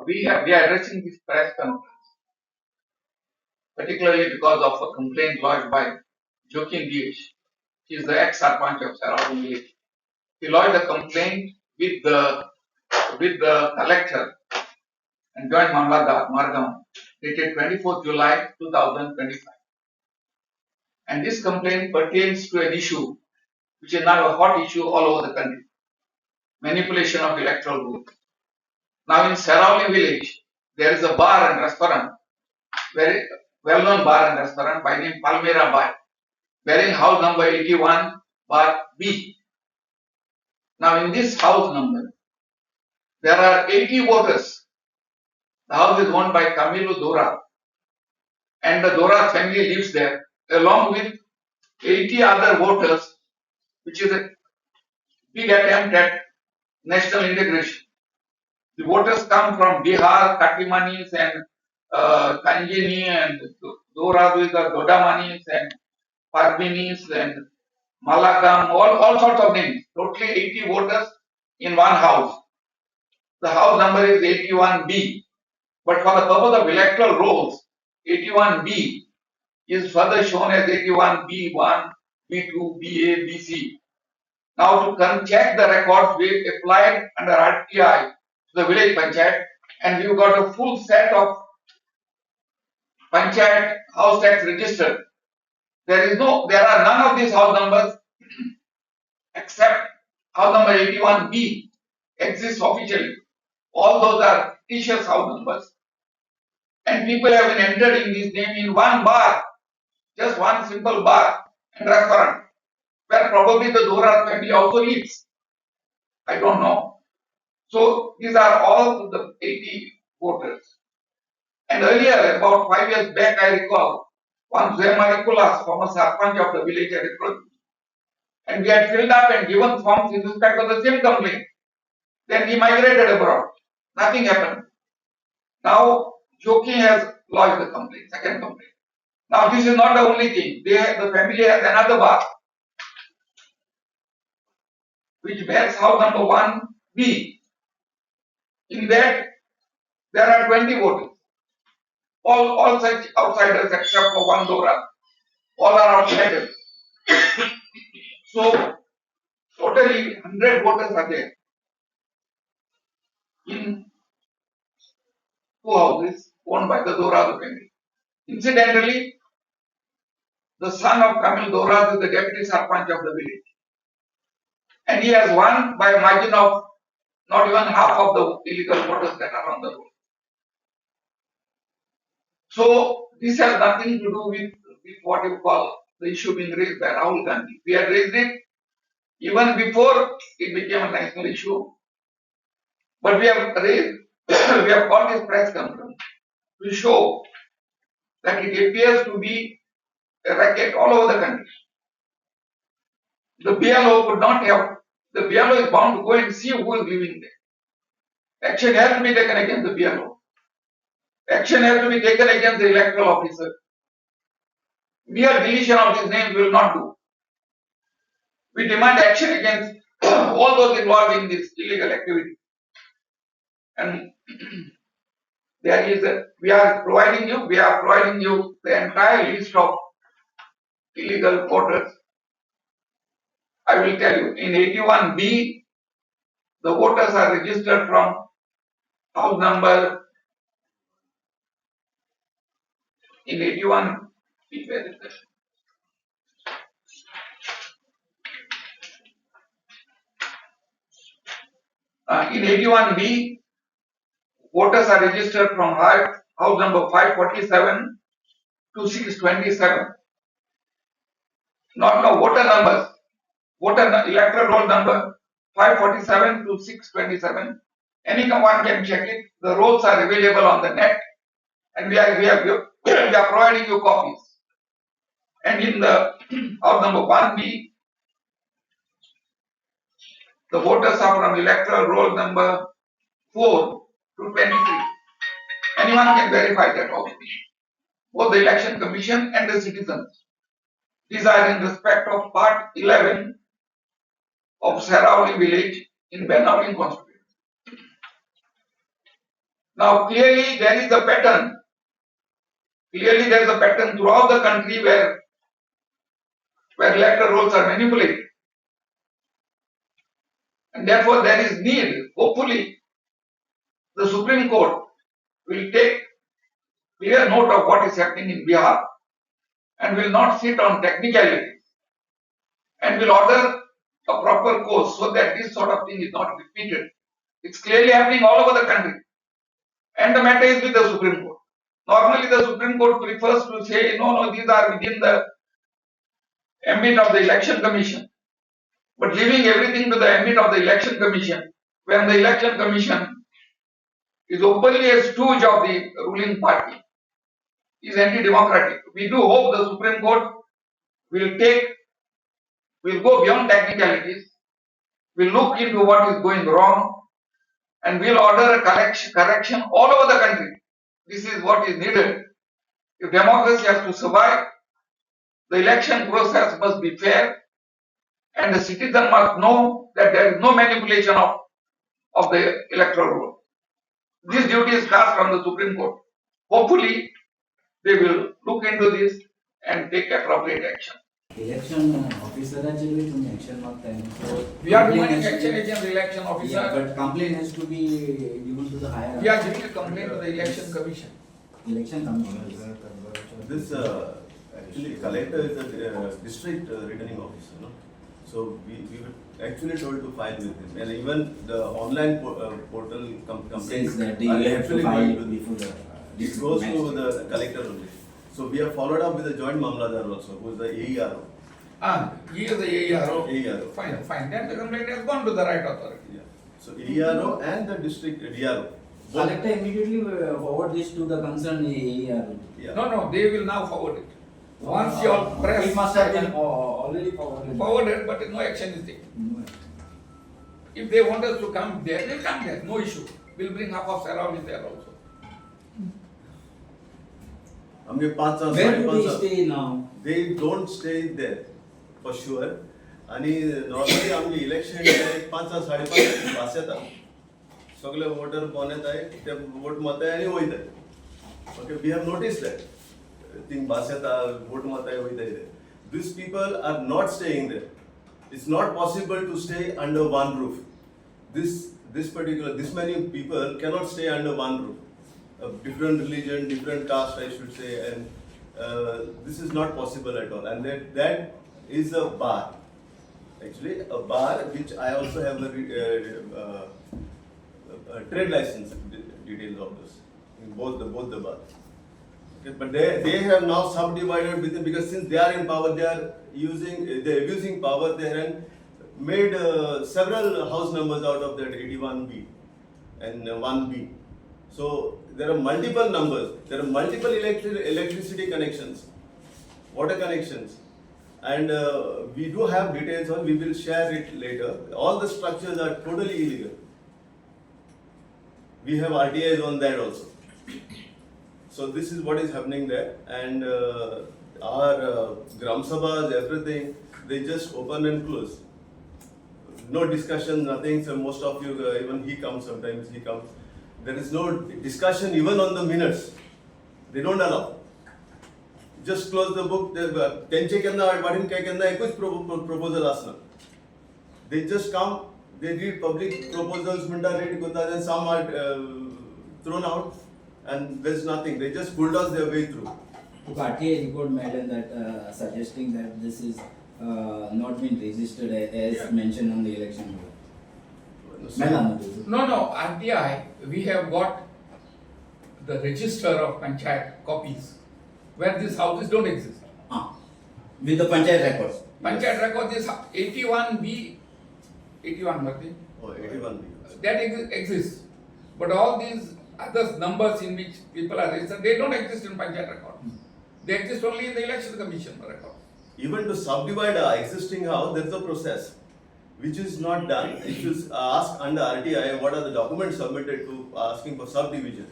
we are addressing this press conference, particularly because of a complaint lodged by Joaquim Dais. He is the ex-Sarpanch of Seraulim village. He lodged a complaint with the collector and joint Mamlatdar, Margam, dated 24th July 2025. And this complaint pertains to an issue which is now a hot issue all over the country: manipulation of electoral votes. Now in Seraulim village, there is a bar and restaurant, very well-known bar and restaurant by name Palmera Bar, bearing house number 81 bar B. Now in this house number, there are 80 voters. The house is owned by Camilo Dora, and the Dora family lives there, along with 80 other voters, which is a big attempt at national integration. The voters come from Bihar, Katimanis and Kanjini and Dora with the Dodamanis and Parbinis and Malakam, all sorts of names. Totally 80 voters in one house. The house number is 81B. But for the purpose of electoral rolls, 81B is further shown as 81B1, B2, BA, BC. Now to check the records, we applied under RTI to the village panchayat, and we got a full set of panchayat house tax registered. There are none of these house numbers except house number 81B exists officially. All those are fictitious house numbers, and people have been entering this name in one bar, just one simple bar and restaurant, where probably the Dora family also lives. I don't know. So these are all the 80 voters. And earlier, about 5 years back, I recall, one Goemkarponn, former Sarpanch of the village, had approached me. And we had filled up and given forms in respect of the same complaint. Then he migrated abroad. Nothing happened. Now, Joaquim has lodged the complaint, second complaint. Now, this is not the only thing. The family has another bar, which bears house number 1B. In that, there are 20 voters. All such outsiders except for one Dora. All are outsiders. So, totally 100 voters are there in two houses owned by the Dora family. Incidentally, the son of Kamil Dora is the deputy Sarpanch of the village. And he has won by a margin of not even half of the illegal voters that are on the road. So, this has nothing to do with what you call the issue being raised by Rahul Gandhi. We had raised it even before it became a national issue. But we have called this press conference to show that it appears to be a racket all over the country. The BLO could not have, the BLO is bound to go and see who is living there. Action has to be taken against the BLO. Action has to be taken against the electoral officer. Mere deletion of these names will not do. We demand action against all those involved in this illegal activity. And we are providing you the entire list of illegal voters. I will tell you, in 81B, the voters are registered from house number, in 81B, where is that? In 81B, voters are registered from house number 547 to 627. Not voter numbers. Electoral roll number 547 to 627. Anyone can check it. The rolls are available on the net, and we are providing you copies. And in the house number 1B, the voters are from electoral roll number 4 to 23. Anyone can verify that also. Both the election commission and the citizens. These are in respect of part 11 of Seraulim village in Benaulim Constituency. Now clearly there is a pattern. Clearly there is a pattern throughout the country where electoral rolls are manipulated. And therefore there is need, hopefully, the Supreme Court will take clear note of what is happening in Bihar and will not sit on technicalities and will order a proper course so that this sort of thing is not repeated. It's clearly happening all over the country. And the matter is with the Supreme Court. Normally the Supreme Court prefers to say, no, these are within the ambit of the Election Commission. But leaving everything to the ambit of the Election Commission, when the Election Commission is openly a stooge of the ruling party, is anti-democratic. We do hope the Supreme Court will go beyond technicalities, will look into what is going wrong, and will order a correction all over the country. This is what is needed. If democracy has to survive, the election process must be fair, and the citizen must know that there is no manipulation of the electoral roll. This duty is cast on the Supreme Court. Hopefully, they will look into this and take appropriate action. Election officer action we are doing action against the election officer. Yeah, but complaint has to be given to the higher. We are giving a complaint to the election commission. Election commission. This actually collector is a district returning officer, no? So we were actually told to file with him, and even the online portal Says that they are have to actually file going with before the. it goes to the collector only. So we have followed up with the joint Mamladar also, who is the AERO. He is the AERO. AERO. Fine. Then the complaint has gone to the right authority. Yeah. So AERO and the district DRO. Collector immediately forward this to the concerned AER. Yeah. No, they will now forward it. Once you all press, it must have been already forwarded. Forwarded, but no action is taken. No. If they want us to come there, they'll come there. No issue. We'll bring half of Seraulim there also. Where do they stay now? They don't stay there for sure. आणि normally आमची election 5-5:30 वास येता सगळे voter कोण येताय ते vote मारताय आणि वयताय okay we have notice that thing was येता वोट मारताय वयताय these people are not staying there. It's not possible to stay under one roof. This many people cannot stay under one roof. A different religion, different caste, I should say, and this is not possible at all. And that is a bar, actually a bar which I also have a trade license details of this in both the bars. Okay, but they have now subdivided within because since they are in power, they are abusing power there and made several house numbers out of that 81B and 1B. So there are multiple numbers, there are multiple electricity connections, water connections, and we do have details on, we will share it later. All the structures are totally illegal. We have RTIs on that also. So this is what is happening there, and our Gram Sabhas, everything, they just open and close. No discussion, nothing. So most of you, even he comes sometimes, There is no discussion even on the minutes. They don't allow. Just close the book. त्यांचे केन्ना वाडीन काय केन्ना एकूच proposal असना. They just come, they read public proposals, read करतात, and some are thrown out, and there's nothing. They just bulldoze their way through. RTI report made that suggesting that this is not been registered as mentioned on the election law. No, RTI, we have got the register of Panchayat copies where these houses don't exist. With the Panchayat records. Panchayat records is 81B, 81 Bhakti. Oh, 81B. That exists. But all these other numbers in which people are registered, they don't exist in Panchayat records. They exist only in the election commission records. Even to subdivide an existing house, there's a process which is not done. If you ask under RTI what are the documents submitted to asking for subdivision,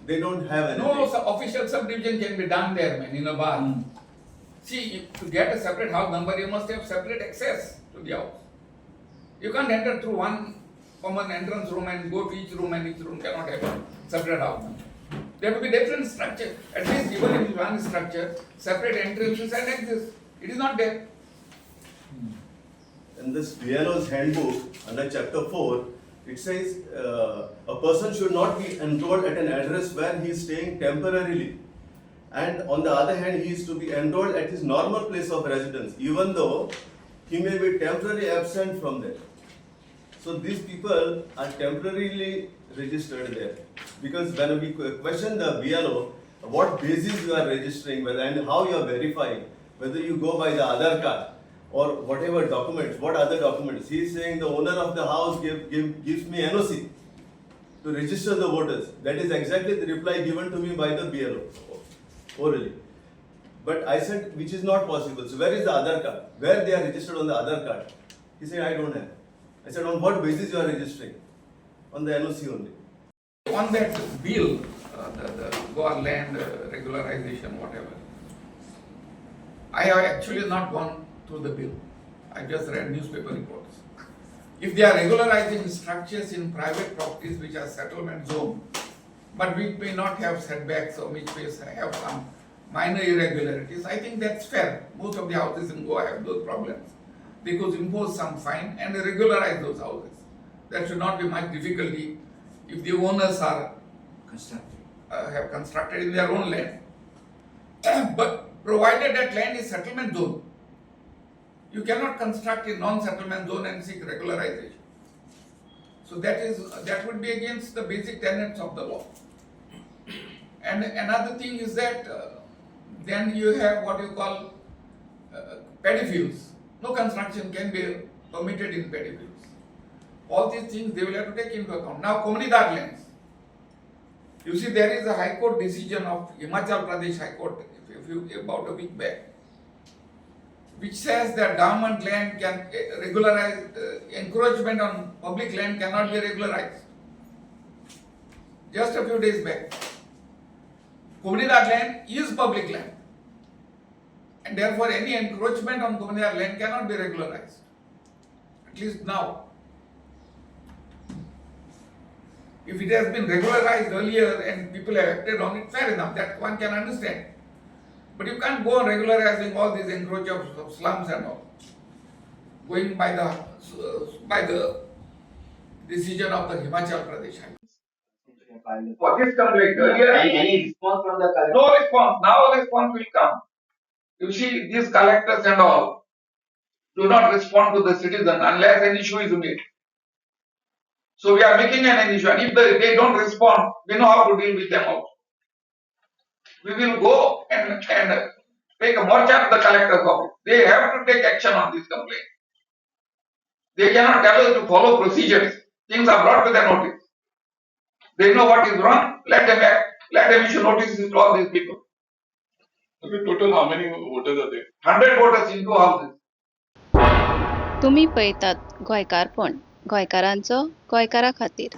they don't have anything. No official subdivision can be done there, man, in a bar. See, to get a separate house number, you must have separate access to the house. You can't enter through one common entrance room and go to each room, and each room cannot have a separate house. There will be different structure. At least even in one structure, separate entrances and exits. It is not there. In this BLO's handbook, under chapter 4, it says a person should not be enrolled at an address where he is staying temporarily. And on the other hand, he is to be enrolled at his normal place of residence, even though he may be temporarily absent from there. So these people are temporarily registered there. Because when we question the BLO, what basis you are registering, whether and how you are verifying, whether you go by the Aadhaar card or whatever documents, what other documents. He is saying the owner of the house gives me NOC to register the voters. That is exactly the reply given to me by the BLO, orally. But I said, which is not possible. So where is the Aadhaar card? Where they are registered on the Aadhaar card? He said, I don't have. I said, on what basis you are registering? On the NOC only. On that bill, the Goa land regularization, whatever, I have actually not gone through the bill. I just read newspaper reports. If they are regularizing structures in private properties which are settlement zone, but which may not have setbacks or which may have some minor irregularities, I think that's fair. Most of the houses in Goa have those problems. They could impose some fine and regularize those houses. There should not be much difficulty if the owners are have constructed in their own land. But provided that land is settlement zone, you cannot construct in non-settlement zone and seek regularization. So that would be against the basic tenets of the law. And another thing is that then you have what you call paddy fields. No construction can be permitted in paddy fields. All these things they will have to take into account. Now, Comunidad lands. You see, there is a High Court decision of Himachal Pradesh High Court about a week back, which says that government land can regularize, encroachment on public land cannot be regularized. Just a few days back. Comunidad land is public land, and therefore any encroachment on Comunidad land cannot be regularized, at least now. If it has been regularized earlier and people have acted on it, fair enough, that one can understand. But you can't go on regularizing all these encroachments of slums and all, going by the decision of the Himachal Pradesh High Court. For this complaint earlier, any response from the collector? no response. Now a response will come. You see, these collectors and all do not respond to the citizen unless an issue is made. So we are making an issue, and if they don't respond, we know how to deal with them also. We will go and take a march at the collector's office. They have to take action on this complaint. They cannot tell us to follow procedures. Things are brought to their notice. They know what is wrong. Let them act. Let them issue notices to all these people. Okay, total how many voters are there? 100 voters in 2 houses. तुम्ही पळयतात गोंयकारपण गोंयकारांचो गोंयकारा खातीर.